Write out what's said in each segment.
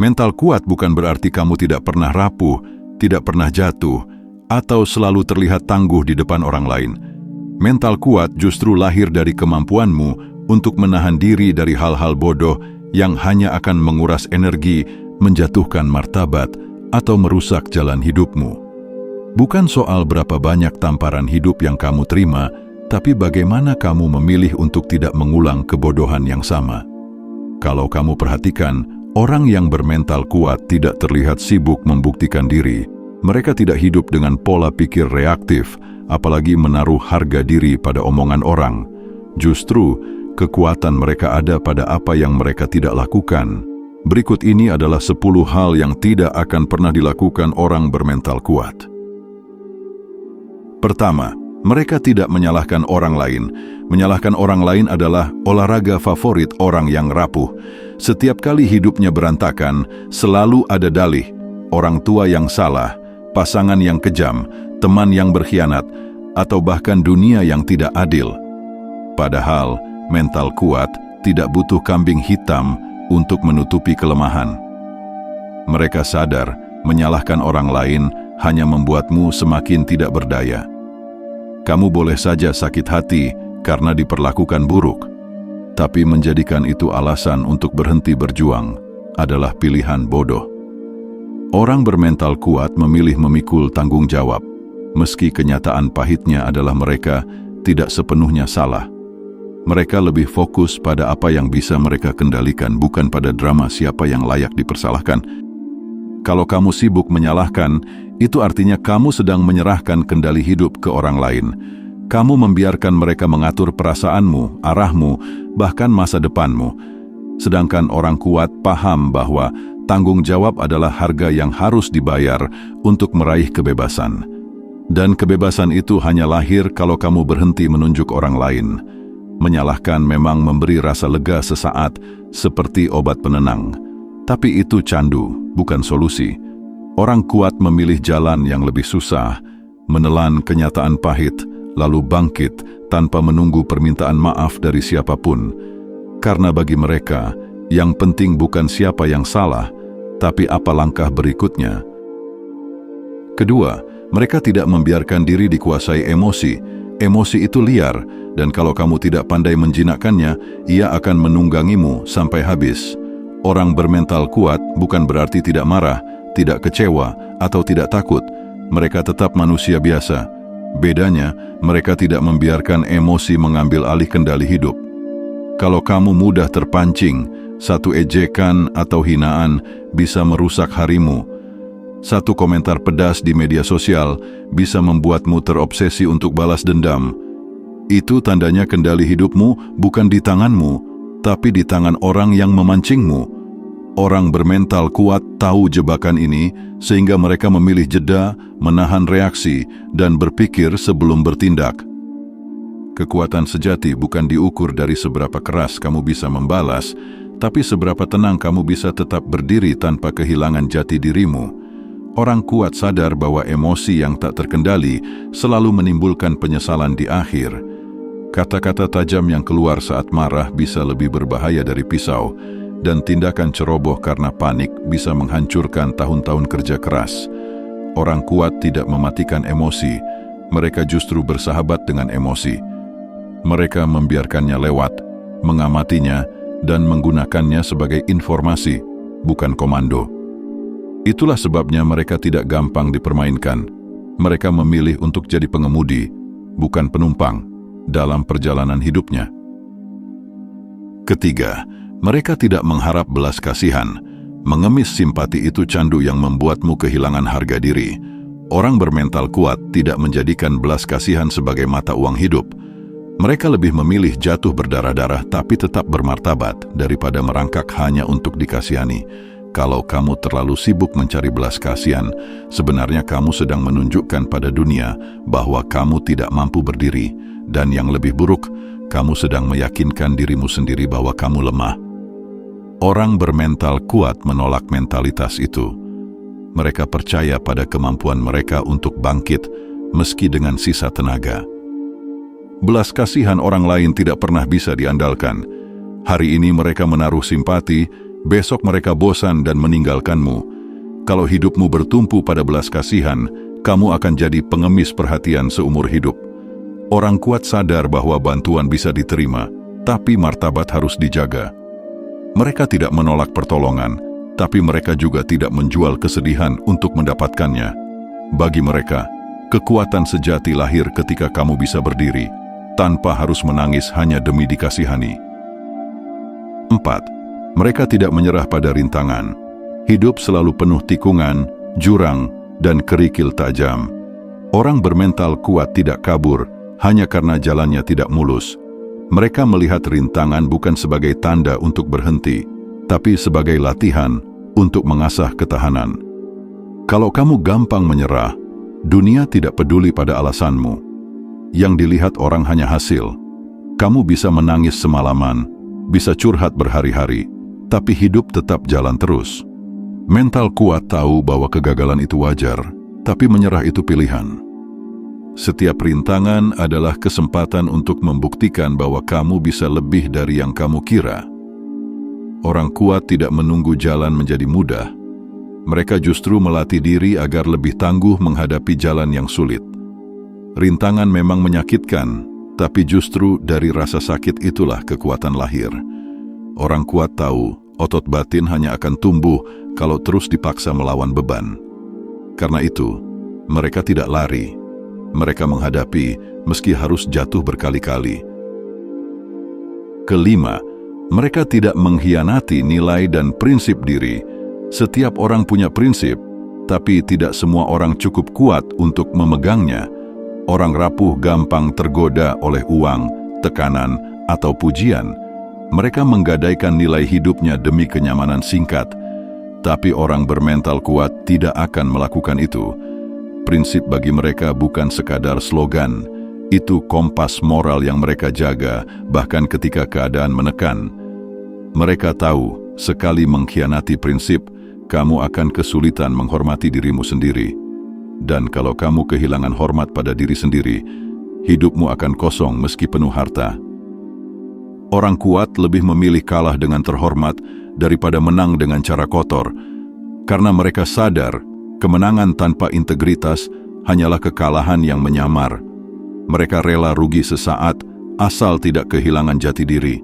Mental kuat bukan berarti kamu tidak pernah rapuh, tidak pernah jatuh, atau selalu terlihat tangguh di depan orang lain. Mental kuat justru lahir dari kemampuanmu untuk menahan diri dari hal-hal bodoh yang hanya akan menguras energi, menjatuhkan martabat, atau merusak jalan hidupmu. Bukan soal berapa banyak tamparan hidup yang kamu terima, tapi bagaimana kamu memilih untuk tidak mengulang kebodohan yang sama. Kalau kamu perhatikan, orang yang bermental kuat tidak terlihat sibuk membuktikan diri. Mereka tidak hidup dengan pola pikir reaktif, apalagi menaruh harga diri pada omongan orang. Justru, kekuatan mereka ada pada apa yang mereka tidak lakukan. Berikut ini adalah 10 hal yang tidak akan pernah dilakukan orang bermental kuat. Pertama, mereka tidak menyalahkan orang lain. Menyalahkan orang lain adalah olahraga favorit orang yang rapuh. Setiap kali hidupnya berantakan, selalu ada dalih. Orang tua yang salah, pasangan yang kejam, teman yang berkhianat, atau bahkan dunia yang tidak adil. Padahal, mental kuat tidak butuh kambing hitam untuk menutupi kelemahan. Mereka sadar, menyalahkan orang lain hanya membuatmu semakin tidak berdaya. Kamu boleh saja sakit hati karena diperlakukan buruk, tapi menjadikan itu alasan untuk berhenti berjuang adalah pilihan bodoh. Orang bermental kuat memilih memikul tanggung jawab, meski kenyataan pahitnya adalah mereka tidak sepenuhnya salah. Mereka lebih fokus pada apa yang bisa mereka kendalikan, bukan pada drama siapa yang layak dipersalahkan. Kalau kamu sibuk menyalahkan, itu artinya kamu sedang menyerahkan kendali hidup ke orang lain. Kamu membiarkan mereka mengatur perasaanmu, arahmu, bahkan masa depanmu. Sedangkan orang kuat paham bahwa tanggung jawab adalah harga yang harus dibayar untuk meraih kebebasan. Dan kebebasan itu hanya lahir kalau kamu berhenti menunjuk orang lain. Menyalahkan memang memberi rasa lega sesaat, seperti obat penenang. Tapi itu candu, bukan solusi. Orang kuat memilih jalan yang lebih susah, menelan kenyataan pahit, lalu bangkit tanpa menunggu permintaan maaf dari siapapun. Karena bagi mereka, yang penting bukan siapa yang salah, tapi apa langkah berikutnya. Kedua, mereka tidak membiarkan diri dikuasai emosi. Emosi itu liar, dan kalau kamu tidak pandai menjinakkannya, ia akan menunggangimu sampai habis. Orang bermental kuat bukan berarti tidak marah, tidak kecewa, atau tidak takut. Mereka tetap manusia biasa. Bedanya, mereka tidak membiarkan emosi mengambil alih kendali hidup. Kalau kamu mudah terpancing, satu ejekan atau hinaan bisa merusak harimu. Satu komentar pedas di media sosial bisa membuatmu terobsesi untuk balas dendam. Itu tandanya kendali hidupmu bukan di tanganmu, tapi di tangan orang yang memancingmu. Orang bermental kuat tahu jebakan ini, sehingga mereka memilih jeda, menahan reaksi, dan berpikir sebelum bertindak. Kekuatan sejati bukan diukur dari seberapa keras kamu bisa membalas, tapi seberapa tenang kamu bisa tetap berdiri tanpa kehilangan jati dirimu. Orang kuat sadar bahwa emosi yang tak terkendali selalu menimbulkan penyesalan di akhir. Kata-kata tajam yang keluar saat marah bisa lebih berbahaya dari pisau, dan tindakan ceroboh karena panik bisa menghancurkan tahun-tahun kerja keras. Orang kuat tidak mematikan emosi, mereka justru bersahabat dengan emosi. Mereka membiarkannya lewat, mengamatinya, dan menggunakannya sebagai informasi, bukan komando. Itulah sebabnya mereka tidak gampang dipermainkan. Mereka memilih untuk jadi pengemudi, bukan penumpang, dalam perjalanan hidupnya. Ketiga, mereka tidak mengharap belas kasihan. Mengemis simpati itu candu yang membuatmu kehilangan harga diri. Orang bermental kuat tidak menjadikan belas kasihan sebagai mata uang hidup. Mereka lebih memilih jatuh berdarah-darah tapi tetap bermartabat daripada merangkak hanya untuk dikasihani. Kalau kamu terlalu sibuk mencari belas kasihan, sebenarnya kamu sedang menunjukkan pada dunia bahwa kamu tidak mampu berdiri. Dan yang lebih buruk, kamu sedang meyakinkan dirimu sendiri bahwa kamu lemah. Orang bermental kuat menolak mentalitas itu. Mereka percaya pada kemampuan mereka untuk bangkit, meski dengan sisa tenaga. Belas kasihan orang lain tidak pernah bisa diandalkan. Hari ini mereka menaruh simpati, Besok mereka bosan dan meninggalkanmu. Kalau hidupmu bertumpu pada belas kasihan, kamu akan jadi pengemis perhatian seumur hidup. Orang kuat sadar bahwa bantuan bisa diterima, tapi martabat harus dijaga. Mereka tidak menolak pertolongan, tapi mereka juga tidak menjual kesedihan untuk mendapatkannya. Bagi mereka, kekuatan sejati lahir ketika kamu bisa berdiri, tanpa harus menangis hanya demi dikasihani. 4. Mereka tidak menyerah pada rintangan. Hidup selalu penuh tikungan, jurang, dan kerikil tajam. Orang bermental kuat tidak kabur hanya karena jalannya tidak mulus. Mereka melihat rintangan bukan sebagai tanda untuk berhenti, tapi sebagai latihan untuk mengasah ketahanan. Kalau kamu gampang menyerah, dunia tidak peduli pada alasanmu. Yang dilihat orang hanya hasil. Kamu bisa menangis semalaman, bisa curhat berhari-hari, tapi hidup tetap jalan terus. Mental kuat tahu bahwa kegagalan itu wajar, tapi menyerah itu pilihan. Setiap rintangan adalah kesempatan untuk membuktikan bahwa kamu bisa lebih dari yang kamu kira. Orang kuat tidak menunggu jalan menjadi mudah. Mereka justru melatih diri agar lebih tangguh menghadapi jalan yang sulit. Rintangan memang menyakitkan, tapi justru dari rasa sakit itulah kekuatan lahir. Orang kuat tahu, otot batin hanya akan tumbuh kalau terus dipaksa melawan beban. Karena itu, mereka tidak lari. Mereka menghadapi meski harus jatuh berkali-kali. Kelima, mereka tidak mengkhianati nilai dan prinsip diri. Setiap orang punya prinsip, tapi tidak semua orang cukup kuat untuk memegangnya. Orang rapuh gampang tergoda oleh uang, tekanan, atau pujian. Mereka menggadaikan nilai hidupnya demi kenyamanan singkat, tapi orang bermental kuat tidak akan melakukan itu. Prinsip bagi mereka bukan sekadar slogan, itu kompas moral yang mereka jaga, bahkan ketika keadaan menekan. Mereka tahu, sekali mengkhianati prinsip, kamu akan kesulitan menghormati dirimu sendiri. Dan kalau kamu kehilangan hormat pada diri sendiri, hidupmu akan kosong meski penuh harta. Orang kuat lebih memilih kalah dengan terhormat daripada menang dengan cara kotor, karena mereka sadar kemenangan tanpa integritas hanyalah kekalahan yang menyamar. Mereka rela rugi sesaat asal tidak kehilangan jati diri.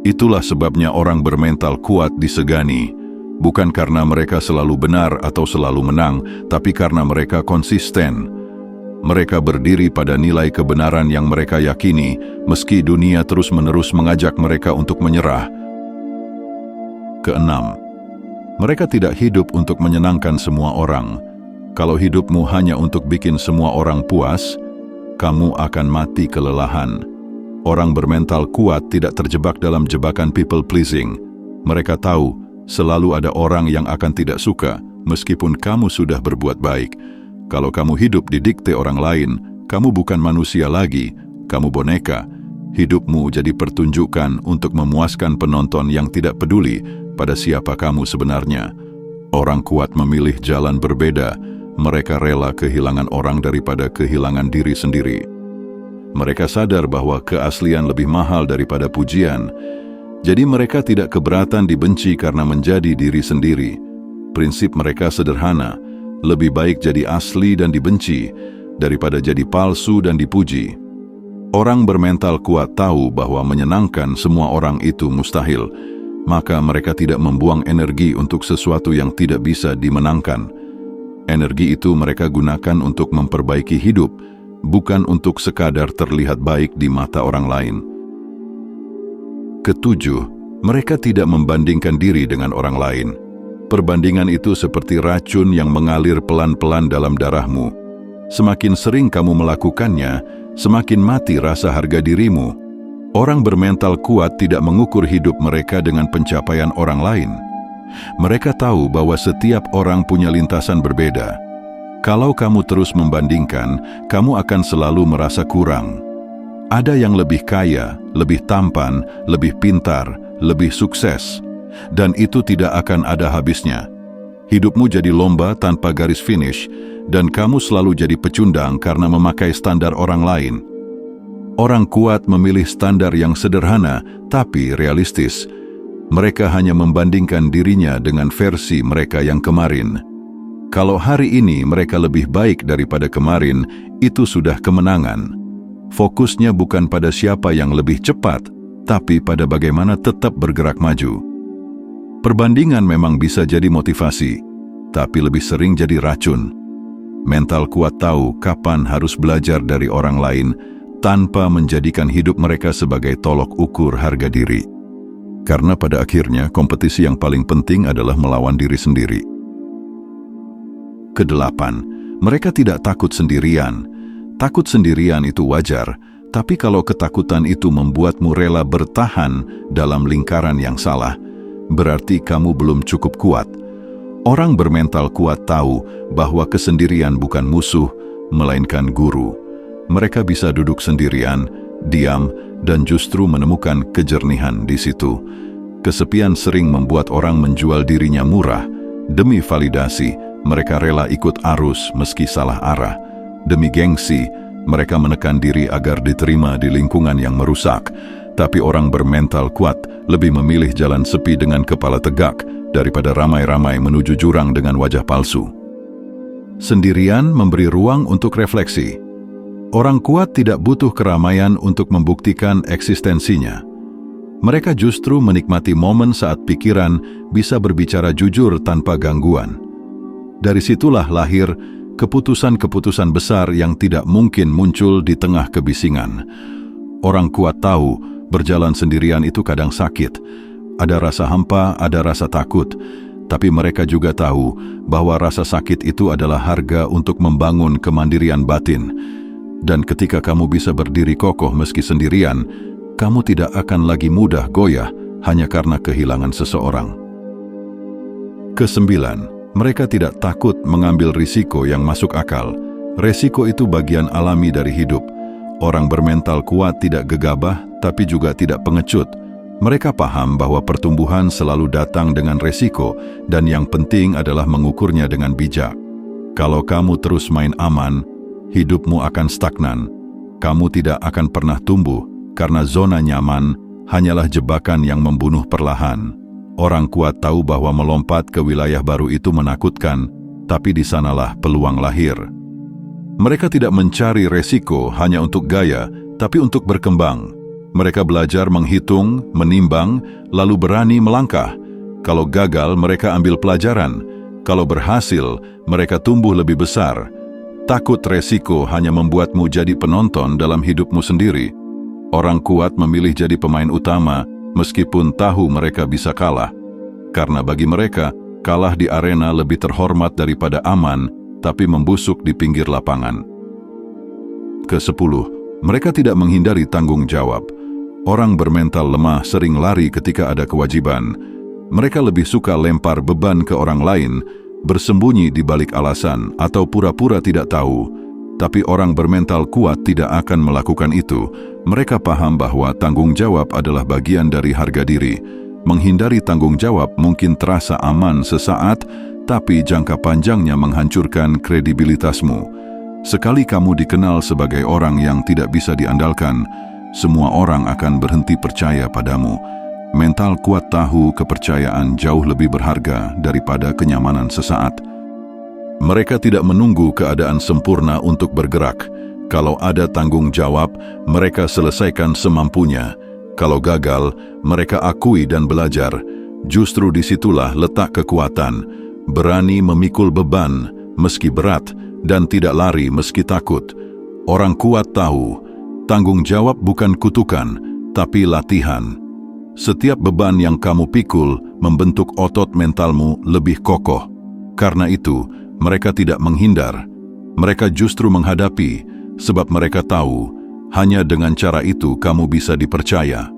Itulah sebabnya orang bermental kuat disegani, bukan karena mereka selalu benar atau selalu menang, tapi karena mereka konsisten. Mereka berdiri pada nilai kebenaran yang mereka yakini, meski dunia terus-menerus mengajak mereka untuk menyerah. Keenam, mereka tidak hidup untuk menyenangkan semua orang. Kalau hidupmu hanya untuk bikin semua orang puas, kamu akan mati kelelahan. Orang bermental kuat tidak terjebak dalam jebakan people pleasing. Mereka tahu, selalu ada orang yang akan tidak suka, meskipun kamu sudah berbuat baik. Kalau kamu hidup didikte orang lain, kamu bukan manusia lagi, kamu boneka. Hidupmu jadi pertunjukan untuk memuaskan penonton yang tidak peduli pada siapa kamu sebenarnya. Orang kuat memilih jalan berbeda. Mereka rela kehilangan orang daripada kehilangan diri sendiri. Mereka sadar bahwa keaslian lebih mahal daripada pujian. Jadi mereka tidak keberatan dibenci karena menjadi diri sendiri. Prinsip mereka sederhana. Lebih baik jadi asli dan dibenci daripada jadi palsu dan dipuji. Orang bermental kuat tahu bahwa menyenangkan semua orang itu mustahil, maka mereka tidak membuang energi untuk sesuatu yang tidak bisa dimenangkan. Energi itu mereka gunakan untuk memperbaiki hidup, bukan untuk sekadar terlihat baik di mata orang lain. Ketujuh, mereka tidak membandingkan diri dengan orang lain. Perbandingan itu seperti racun yang mengalir pelan-pelan dalam darahmu. Semakin sering kamu melakukannya, semakin mati rasa harga dirimu. Orang bermental kuat tidak mengukur hidup mereka dengan pencapaian orang lain. Mereka tahu bahwa setiap orang punya lintasan berbeda. Kalau kamu terus membandingkan, kamu akan selalu merasa kurang. Ada yang lebih kaya, lebih tampan, lebih pintar, lebih sukses. Dan itu tidak akan ada habisnya. Hidupmu jadi lomba tanpa garis finish, dan kamu selalu jadi pecundang karena memakai standar orang lain. Orang kuat memilih standar yang sederhana tapi realistis. Mereka hanya membandingkan dirinya dengan versi mereka yang kemarin. Kalau hari ini mereka lebih baik daripada kemarin, itu sudah kemenangan. Fokusnya bukan pada siapa yang lebih cepat, tapi pada bagaimana tetap bergerak maju. Perbandingan memang bisa jadi motivasi, tapi lebih sering jadi racun. Mental kuat tahu kapan harus belajar dari orang lain tanpa menjadikan hidup mereka sebagai tolok ukur harga diri. Karena pada akhirnya kompetisi yang paling penting adalah melawan diri sendiri. Kedelapan, mereka tidak takut sendirian. Takut sendirian itu wajar, tapi kalau ketakutan itu membuatmu rela bertahan dalam lingkaran yang salah, berarti kamu belum cukup kuat. Orang bermental kuat tahu bahwa kesendirian bukan musuh, melainkan guru. Mereka bisa duduk sendirian, diam, dan justru menemukan kejernihan di situ. Kesepian sering membuat orang menjual dirinya murah. Demi validasi, mereka rela ikut arus meski salah arah. Demi gengsi, mereka menekan diri agar diterima di lingkungan yang merusak. Tapi orang bermental kuat lebih memilih jalan sepi dengan kepala tegak daripada ramai-ramai menuju jurang dengan wajah palsu. Sendirian memberi ruang untuk refleksi. Orang kuat tidak butuh keramaian untuk membuktikan eksistensinya. Mereka justru menikmati momen saat pikiran bisa berbicara jujur tanpa gangguan. Dari situlah lahir keputusan-keputusan besar yang tidak mungkin muncul di tengah kebisingan. Orang kuat tahu berjalan sendirian itu kadang sakit. Ada rasa hampa, ada rasa takut. Tapi mereka juga tahu bahwa rasa sakit itu adalah harga untuk membangun kemandirian batin. Dan ketika kamu bisa berdiri kokoh meski sendirian, kamu tidak akan lagi mudah goyah hanya karena kehilangan seseorang. Kesembilan, mereka tidak takut mengambil risiko yang masuk akal. Resiko itu bagian alami dari hidup. Orang bermental kuat tidak gegabah, tapi juga tidak pengecut. Mereka paham bahwa pertumbuhan selalu datang dengan resiko, dan yang penting adalah mengukurnya dengan bijak. Kalau kamu terus main aman, hidupmu akan stagnan. Kamu tidak akan pernah tumbuh, karena zona nyaman hanyalah jebakan yang membunuh perlahan. Orang kuat tahu bahwa melompat ke wilayah baru itu menakutkan, tapi di sanalah peluang lahir. Mereka tidak mencari resiko hanya untuk gaya, tapi untuk berkembang. Mereka belajar menghitung, menimbang, lalu berani melangkah. Kalau gagal, mereka ambil pelajaran. Kalau berhasil, mereka tumbuh lebih besar. Takut resiko hanya membuatmu jadi penonton dalam hidupmu sendiri. Orang kuat memilih jadi pemain utama, meskipun tahu mereka bisa kalah. Karena bagi mereka, kalah di arena lebih terhormat daripada aman, tapi membusuk di pinggir lapangan. Kesepuluh, mereka tidak menghindari tanggung jawab. Orang bermental lemah sering lari ketika ada kewajiban. Mereka lebih suka lempar beban ke orang lain, bersembunyi di balik alasan, atau pura-pura tidak tahu. Tapi orang bermental kuat tidak akan melakukan itu. Mereka paham bahwa tanggung jawab adalah bagian dari harga diri. Menghindari tanggung jawab mungkin terasa aman sesaat, tapi jangka panjangnya menghancurkan kredibilitasmu. Sekali kamu dikenal sebagai orang yang tidak bisa diandalkan, semua orang akan berhenti percaya padamu. Mental kuat tahu kepercayaan jauh lebih berharga daripada kenyamanan sesaat. Mereka tidak menunggu keadaan sempurna untuk bergerak. Kalau ada tanggung jawab, mereka selesaikan semampunya. Kalau gagal, mereka akui dan belajar. Justru disitulah letak kekuatan. Berani memikul beban, meski berat, dan tidak lari meski takut. Orang kuat tahu, tanggung jawab bukan kutukan, tapi latihan. Setiap beban yang kamu pikul membentuk otot mentalmu lebih kokoh. Karena itu, mereka tidak menghindar. Mereka justru menghadapi, sebab mereka tahu, hanya dengan cara itu kamu bisa dipercaya.